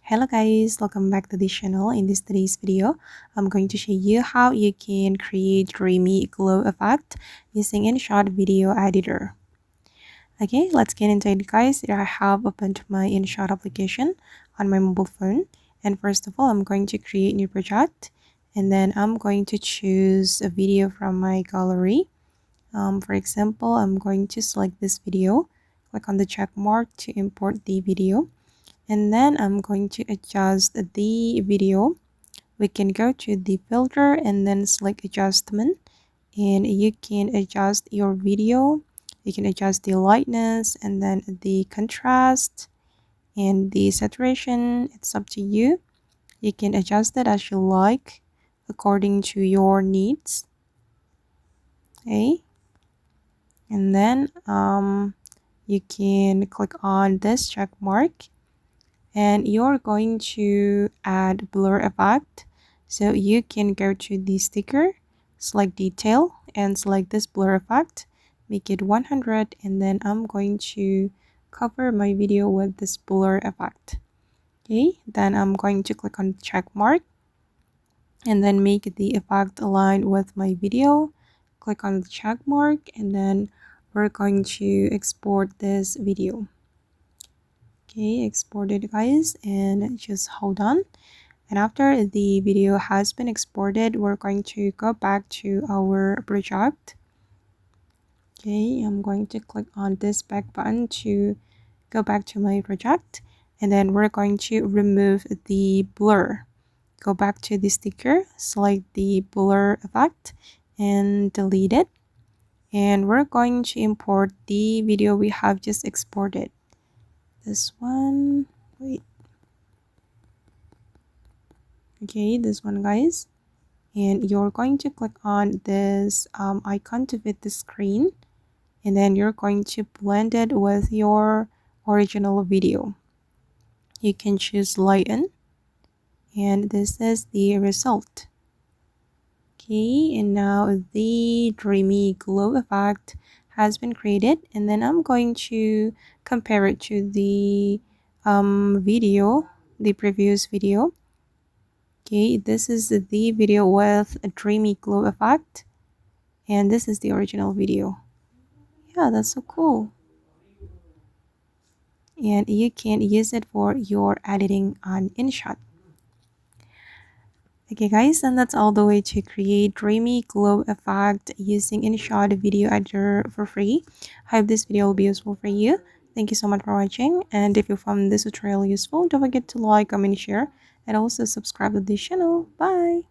Hello guys, welcome back to the channel. In today's video, I'm going to show you how you can create Dreamy glow effect using InShot video editor. Okay, let's get into it guys. Here I have opened my InShot application on my mobile phone, and first of all I'm going to create new project, and then I'm going to choose a video from my gallery. For example, I'm going to select this video, click on the check mark to import the video. And then I'm going to adjust the video. We can go to the filter and then select adjustment, and you can adjust your video. You can adjust the lightness and then the contrast and the saturation. It's up to you. You can adjust it as you like according to your needs. Okay, and then you can click on this check mark, and you're going to add blur effect. So you can go to the sticker, select detail, and select this blur effect, make it 100, and then I'm going to cover my video with this blur effect. Okay, then I'm going to click on check mark and then make the effect aligned with my video. Click on the check mark, and then we're going to export this video. Okay, export it guys, and just hold on. And after the video has been exported, we're going to go back to our project. Okay, I'm going to click on this back button to go back to my project, and then we're going to remove the blur. Go back to the sticker, select the blur effect and delete it, and we're going to import the video we have just exported. This one, wait, okay, this one guys, and you're going to click on this icon to fit the screen, and then you're going to blend it with your original video. You can choose lighten, and this is the result. Okay, and now the dreamy glow effect has been created, and then I'm going to compare it to the video, the previous video. Okay, this is the video with a dreamy glow effect, and this is the original video. Yeah, that's so cool. And you can use it for your editing on InShot. Okay guys, and that's all the way to create dreamy glow effect using InShot video editor for free. I hope this video will be useful for you. Thank you so much for watching, and if you found this tutorial useful, don't forget to like, comment, share, and also subscribe to this channel. Bye!